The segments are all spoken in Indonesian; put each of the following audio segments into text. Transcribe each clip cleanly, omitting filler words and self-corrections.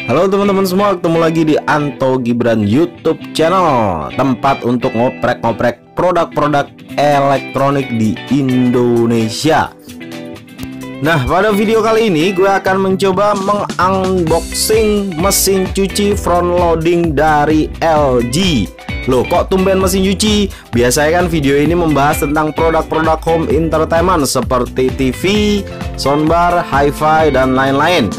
Halo teman-teman semua, ketemu lagi di Anto Gibran YouTube channel, tempat untuk ngoprek-ngoprek produk-produk elektronik di Indonesia. Nah, pada video kali ini gue akan mencoba mengunboxing mesin cuci front loading dari LG. Loh, kok tumben mesin cuci? Biasanya kan video ini membahas tentang produk-produk home entertainment seperti TV, soundbar, hi-fi, dan lain-lain.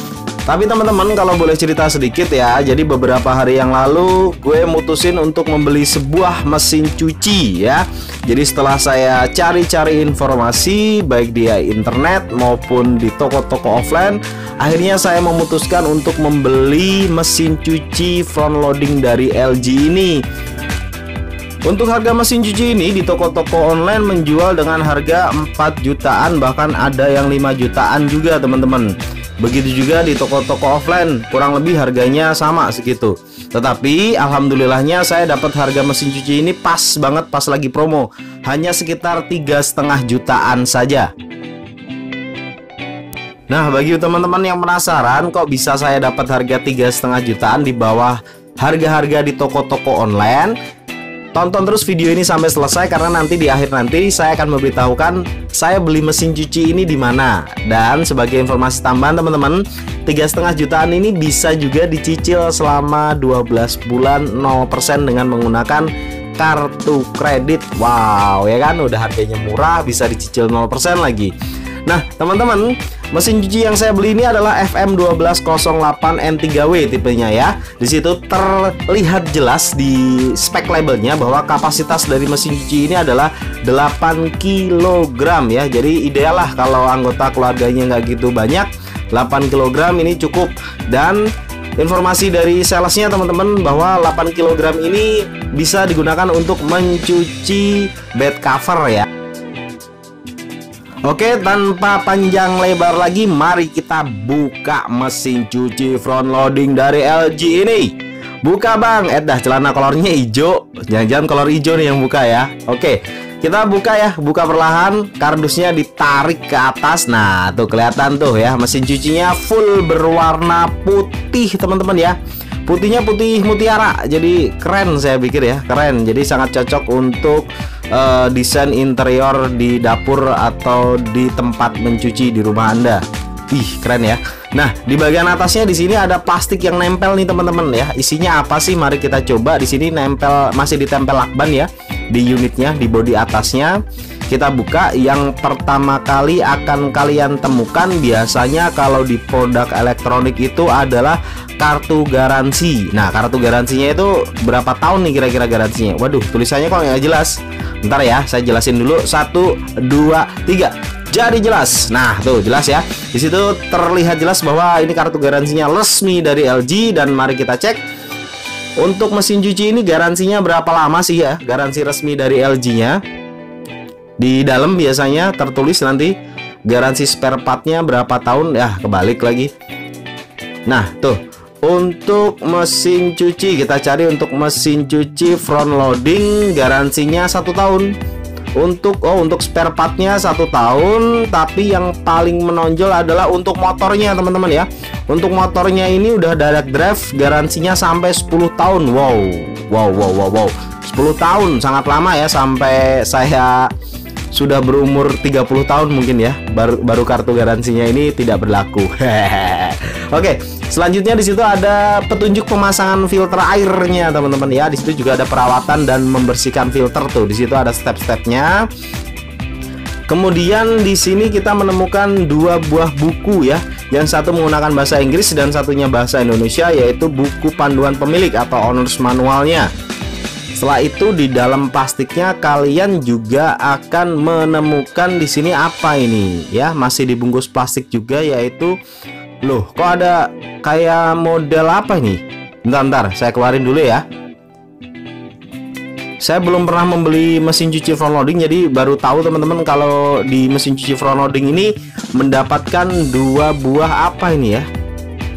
Tapi teman-teman, kalau boleh cerita sedikit ya, jadi beberapa hari yang lalu gue mutusin untuk membeli sebuah mesin cuci ya. Jadi setelah saya cari-cari informasi baik di internet maupun di toko-toko offline, akhirnya saya memutuskan untuk membeli mesin cuci front loading dari LG ini. Untuk harga mesin cuci ini di toko-toko online menjual dengan harga 4 jutaan, bahkan ada yang 5 jutaan juga teman-teman. Begitu juga di toko-toko offline, kurang lebih harganya sama segitu. Tetapi alhamdulillahnya saya dapat harga mesin cuci ini pas banget, pas lagi promo, hanya sekitar 3,5 jutaan saja. Nah, bagi teman-teman yang penasaran kok bisa saya dapat harga 3,5 jutaan di bawah harga-harga di toko-toko online, tonton terus video ini sampai selesai, karena nanti di akhir nanti saya akan memberitahukan saya beli mesin cuci ini di mana. Dan sebagai informasi tambahan teman-teman, 3,5 jutaan ini bisa juga dicicil selama 12 bulan 0% dengan menggunakan kartu kredit. Wow, ya kan, udah harganya murah, bisa dicicil 0% lagi. Nah teman-teman, mesin cuci yang saya beli ini adalah FM1208N3W tipenya ya. Di situ terlihat jelas di spek labelnya bahwa kapasitas dari mesin cuci ini adalah 8 kg ya. Jadi ideal lah kalau anggota keluarganya nggak gitu banyak, 8 kg ini cukup. Dan informasi dari salesnya teman-teman bahwa 8 kg ini bisa digunakan untuk mencuci bed cover ya. Oke, tanpa panjang lebar lagi, mari kita buka mesin cuci front loading dari LG ini. Buka bang, dah celana kolornya hijau. Jangan-jangan kolor hijau nih yang buka ya. Oke, kita buka ya, buka perlahan. Kardusnya ditarik ke atas. Nah, tuh kelihatan tuh ya, mesin cucinya full berwarna putih teman-teman ya. Putihnya putih mutiara, jadi keren, saya pikir ya, keren. Jadi sangat cocok untuk desain interior di dapur atau di tempat mencuci di rumah Anda. Ih, keren ya. Nah, di bagian atasnya di sini ada plastik yang nempel nih teman-teman ya. Isinya apa sih? Mari kita coba. Di sini nempel, masih ditempel lakban ya di unitnya, di bodi atasnya. Kita buka. Yang pertama kali akan kalian temukan biasanya kalau di produk elektronik itu adalah kartu garansi. Nah, kartu garansinya itu berapa tahun nih kira-kira garansinya? Waduh, tulisannya kok nggak jelas. Bentar ya, saya jelasin dulu. 1, 2, 3. Jadi jelas. Nah, tuh jelas ya. Di situ terlihat jelas bahwa ini kartu garansinya resmi dari LG. Dan mari kita cek. Untuk mesin cuci ini garansinya berapa lama sih ya? Garansi resmi dari LG-nya. Di dalam biasanya tertulis nanti garansi spare part-nya berapa tahun. Ya, kebalik lagi. Nah, tuh. Untuk mesin cuci, kita cari untuk mesin cuci front loading, garansinya 1 tahun. Untuk spare partnya 1 tahun. Tapi yang paling menonjol adalah untuk motornya teman-teman ya. Untuk motornya ini udah direct drive, garansinya sampai 10 tahun. Wow, 10 tahun sangat lama ya. Sampai saya sudah berumur 30 tahun mungkin ya, baru kartu garansinya ini tidak berlaku. Oke, selanjutnya di situ ada petunjuk pemasangan filter airnya teman-teman ya. Di situ juga ada perawatan dan membersihkan filter tuh. Di situ ada step-stepnya. Kemudian di sini kita menemukan 2 buah buku ya. Yang satu menggunakan bahasa Inggris dan satunya bahasa Indonesia, yaitu buku panduan pemilik atau owner's manualnya. Setelah itu di dalam plastiknya kalian juga akan menemukan di sini apa ini ya, masih dibungkus plastik juga, yaitu loh, kok ada kayak model apa ini? Bentar, saya keluarin dulu ya. Saya belum pernah membeli mesin cuci front loading, jadi baru tahu teman-teman kalau di mesin cuci front loading ini mendapatkan 2 buah apa ini ya.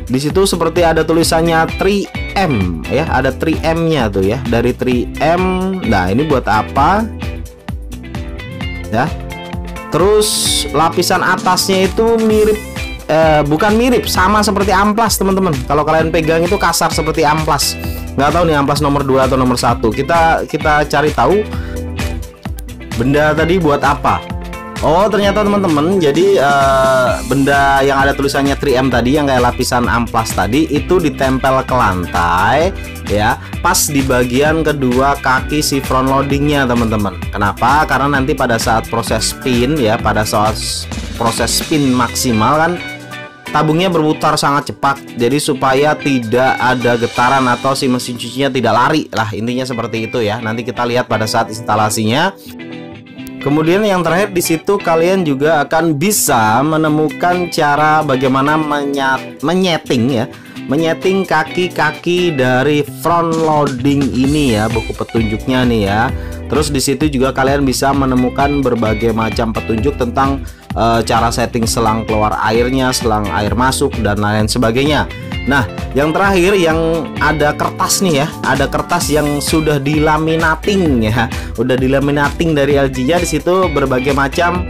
Di situ seperti ada tulisannya 3M ya, ada 3M-nya tuh ya, dari 3M. Nah, ini buat apa? Ya. Terus lapisan atasnya itu mirip bukan mirip, sama seperti amplas teman-teman. Kalau kalian pegang itu kasar seperti amplas. Nggak tahu nih amplas nomor 2 atau nomor 1. Kita cari tahu benda tadi buat apa. Oh ternyata teman-teman, jadi benda yang ada tulisannya 3M tadi, yang kayak lapisan amplas tadi, itu ditempel ke lantai ya, pas di bagian kedua kaki si front loadingnya teman-teman. Kenapa? Karena nanti pada saat proses spin ya, pada saat proses spin maksimal kan tabungnya berputar sangat cepat, jadi supaya tidak ada getaran atau si mesin cucinya tidak lari lah, intinya seperti itu ya. Nanti kita lihat pada saat instalasinya. Kemudian yang terakhir di situ kalian juga akan bisa menemukan cara bagaimana menyeting kaki-kaki dari front loading ini ya, buku petunjuknya nih ya. Terus di situ juga kalian bisa menemukan berbagai macam petunjuk tentang cara setting selang keluar airnya, selang air masuk dan lain sebagainya. Nah, yang terakhir yang ada kertas nih ya, ada kertas yang sudah dilaminating ya, udah dilaminating dari LG-nya. Di situ berbagai macam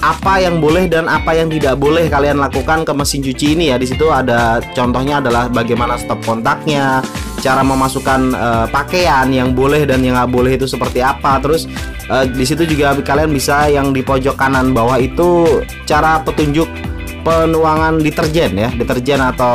apa yang boleh dan apa yang tidak boleh kalian lakukan ke mesin cuci ini ya. Di situ ada contohnya adalah bagaimana stop kontaknya, cara memasukkan pakaian yang boleh dan yang nggak boleh itu seperti apa. Terus di situ juga kalian bisa yang di pojok kanan bawah itu cara petunjuk penuangan deterjen ya, deterjen atau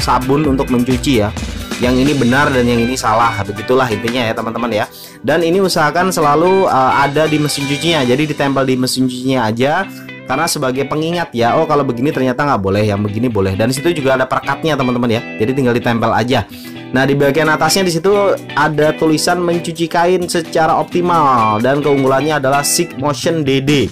sabun untuk mencuci ya. Yang ini benar dan yang ini salah, begitulah intinya ya teman-teman ya. Dan ini usahakan selalu ada di mesin cucinya, jadi ditempel di mesin cucinya aja, karena sebagai pengingat ya. Oh kalau begini ternyata nggak boleh, yang begini boleh. Dan di situ juga ada perekatnya teman-teman ya, jadi tinggal ditempel aja. Nah di bagian atasnya di situ ada tulisan mencuci kain secara optimal, dan keunggulannya adalah Sig Motion DD.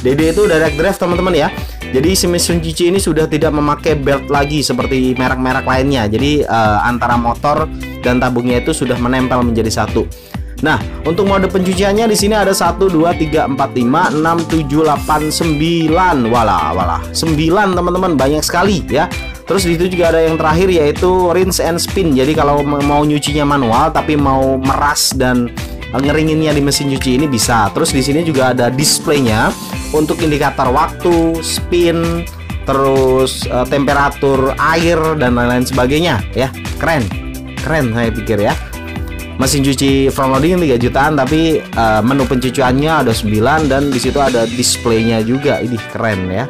DD itu direct drive teman-teman ya. Jadi si mesin cuci ini sudah tidak memakai belt lagi seperti merek-merek lainnya. Jadi antara motor dan tabungnya itu sudah menempel menjadi satu. Nah, untuk mode pencuciannya di sini ada 1 2 3 4 5 6 7 8 9. Walah, 9 teman-teman, banyak sekali ya. Terus di situ juga ada yang terakhir yaitu rinse and spin. Jadi kalau mau nyucinya manual tapi mau meras dan ngeringinnya di mesin cuci ini bisa. Terus di sini juga ada displaynya untuk indikator waktu, spin, terus temperatur air dan lain-lain sebagainya ya. Keren saya pikir ya. Mesin cuci front loading 3 jutaan tapi menu pencuciannya ada 9 dan di situ ada displaynya juga. Ini keren ya.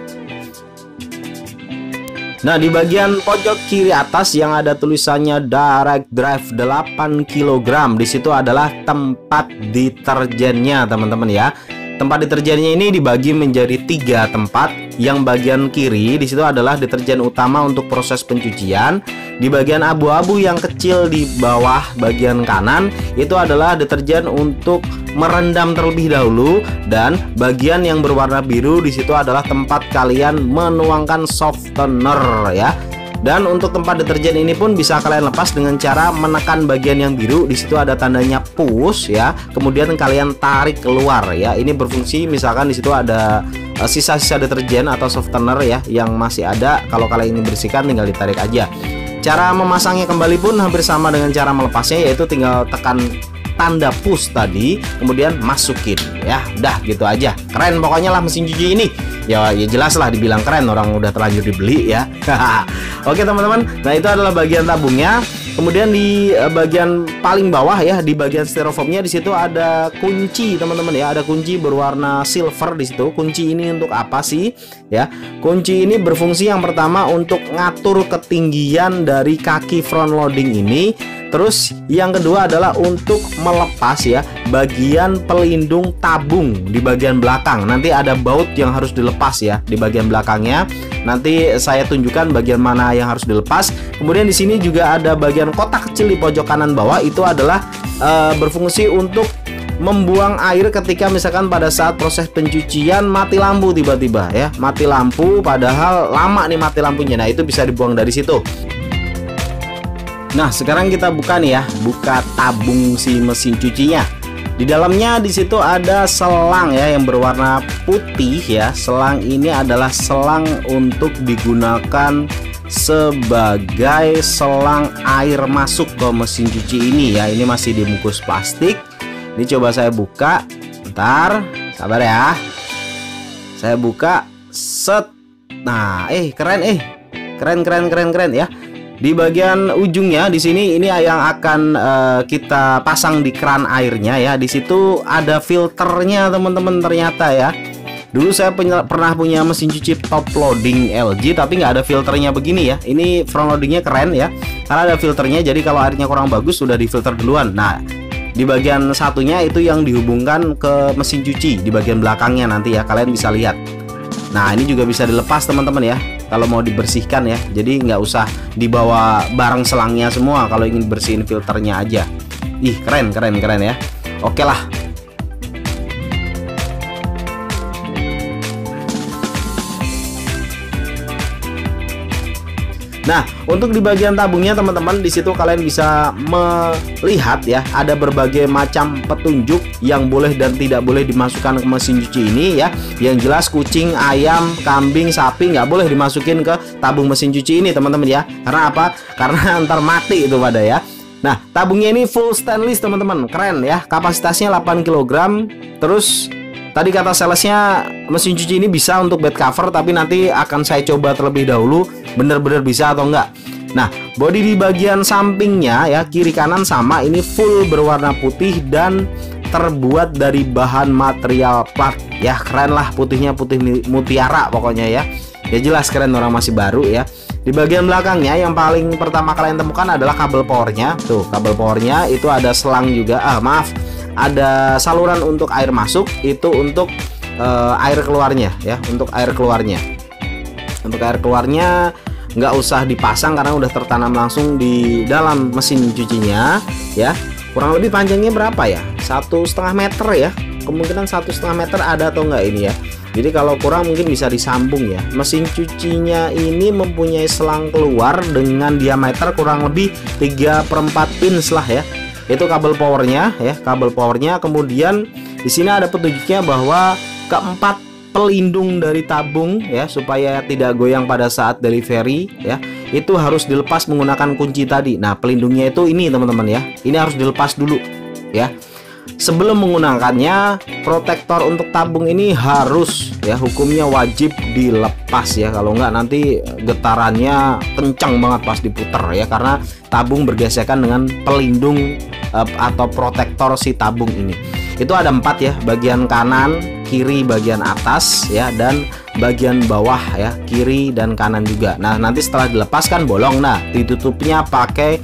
Nah di bagian pojok kiri atas yang ada tulisannya Direct Drive 8 kg, di situ adalah tempat deterjennya teman-teman ya. Tempat deterjennya ini dibagi menjadi 3 tempat. Yang bagian kiri di situ adalah deterjen utama untuk proses pencucian. Di bagian abu-abu yang kecil di bawah bagian kanan itu adalah deterjen untuk merendam terlebih dahulu, dan bagian yang berwarna biru di situ adalah tempat kalian menuangkan softener ya. Dan untuk tempat deterjen ini pun bisa kalian lepas dengan cara menekan bagian yang biru. Di situ ada tandanya push ya. Kemudian kalian tarik keluar ya. Ini berfungsi misalkan di situ ada sisa-sisa deterjen atau softener ya yang masih ada. Kalau kalian ingin bersihkan tinggal ditarik aja. Cara memasangnya kembali pun hampir sama dengan cara melepasnya, yaitu tinggal tekan tanda push tadi, kemudian masukin ya. Udah gitu aja. Keren pokoknya lah mesin cuci ini. Ya jelas lah dibilang keren, orang udah terlanjur dibeli ya. Oke teman-teman, nah itu adalah bagian tabungnya. Kemudian di bagian paling bawah ya, di bagian styrofoamnya di situ ada kunci teman-teman ya, ada kunci berwarna silver di situ. Kunci ini untuk apa sih? Ya, kunci ini berfungsi yang pertama untuk ngatur ketinggian dari kaki front loading ini. Terus yang kedua adalah untuk melepas ya bagian pelindung tabung di bagian belakang. Nanti ada baut yang harus dilepas ya di bagian belakangnya. Nanti saya tunjukkan bagian mana yang harus dilepas. Kemudian di sini juga ada bagian kotak kecil di pojok kanan bawah, itu adalah berfungsi untuk membuang air ketika misalkan pada saat proses pencucian mati lampu tiba-tiba ya. Mati lampu padahal lama nih mati lampunya. Nah, itu bisa dibuang dari situ. Nah, sekarang kita buka nih ya, buka tabung si mesin cucinya. Di dalamnya di situ ada selang ya yang berwarna putih ya. Selang ini adalah selang untuk digunakan sebagai selang air masuk ke mesin cuci ini ya. Ini masih dibungkus plastik. Ini coba saya buka. Bentar, sabar ya. Saya buka. Set. Nah, keren keren ya. Di bagian ujungnya di sini ini yang akan kita pasang di keran airnya ya. Di situ ada filternya teman-teman ternyata ya. Dulu saya pernah punya mesin cuci top loading LG tapi nggak ada filternya begini ya. Ini front loadingnya keren ya, karena ada filternya. Jadi kalau airnya kurang bagus sudah difilter duluan. Nah, di bagian satunya itu yang dihubungkan ke mesin cuci di bagian belakangnya nanti ya, kalian bisa lihat. Nah, ini juga bisa dilepas teman-teman ya, kalau mau dibersihkan ya. Jadi nggak usah dibawa bareng selangnya semua kalau ingin bersihin filternya aja. Ih, keren ya. Oke lah. Nah, untuk di bagian tabungnya teman-teman, di situ kalian bisa melihat ya, ada berbagai macam petunjuk yang boleh dan tidak boleh dimasukkan ke mesin cuci ini ya. Yang jelas kucing, ayam, kambing, sapi nggak boleh dimasukin ke tabung mesin cuci ini teman-teman ya. Karena apa? Karena antar mati itu pada ya. Nah, tabungnya ini full stainless teman-teman, keren ya. Kapasitasnya 8 kg. Terus tadi kata salesnya mesin cuci ini bisa untuk bed cover, tapi nanti akan saya coba terlebih dahulu bener-bener bisa atau enggak. Nah, bodi di bagian sampingnya ya, kiri kanan sama, ini full berwarna putih dan terbuat dari bahan material plat ya. Keren lah, putihnya putih mutiara pokoknya ya. Ya jelas keren, orang masih baru ya. Di bagian belakangnya yang paling pertama kalian temukan adalah kabel powernya. Tuh, kabel powernya itu ada selang juga. Ada saluran untuk air masuk, itu untuk air keluarnya ya, untuk air keluarnya. Untuk air keluarnya nggak usah dipasang karena udah tertanam langsung di dalam mesin cucinya ya. Kurang lebih panjangnya berapa ya? 1,5 meter ya. Kemungkinan 1,5 meter ada atau enggak ini ya. Jadi kalau kurang mungkin bisa disambung ya. Mesin cucinya ini mempunyai selang keluar dengan diameter kurang lebih 3/4 inch lah ya. Itu kabel powernya ya, kabel powernya. Kemudian di sini ada petunjuknya bahwa keempat pelindung dari tabung ya, supaya tidak goyang pada saat delivery ya, itu harus dilepas menggunakan kunci tadi. Nah, pelindungnya itu ini teman-teman ya, ini harus dilepas dulu ya. Sebelum menggunakannya, protektor untuk tabung ini harus ya, hukumnya wajib dilepas ya. Kalau enggak nanti getarannya kencang banget pas diputer ya, karena tabung bergesekan dengan pelindung atau protektor si tabung ini. Itu ada 4 ya, bagian kanan, kiri, bagian atas ya, dan bagian bawah ya, kiri dan kanan juga. Nah, nanti setelah dilepaskan bolong. Nah, ditutupnya pakai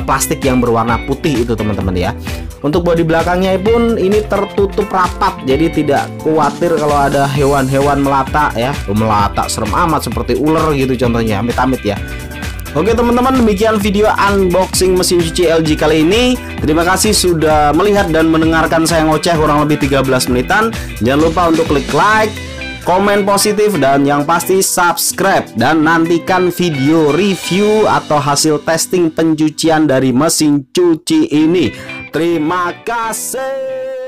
plastik yang berwarna putih itu teman-teman ya. Untuk bodi belakangnya pun ini tertutup rapat, jadi tidak khawatir kalau ada hewan-hewan melata ya. Melata serem amat seperti ular gitu contohnya, amit-amit ya. Oke teman-teman, demikian video unboxing mesin cuci LG kali ini. Terima kasih sudah melihat dan mendengarkan saya ngoceh kurang lebih 13 menitan. Jangan lupa untuk klik like, komen positif, dan yang pasti subscribe. Dan nantikan video review atau hasil testing pencucian dari mesin cuci ini. Terima kasih.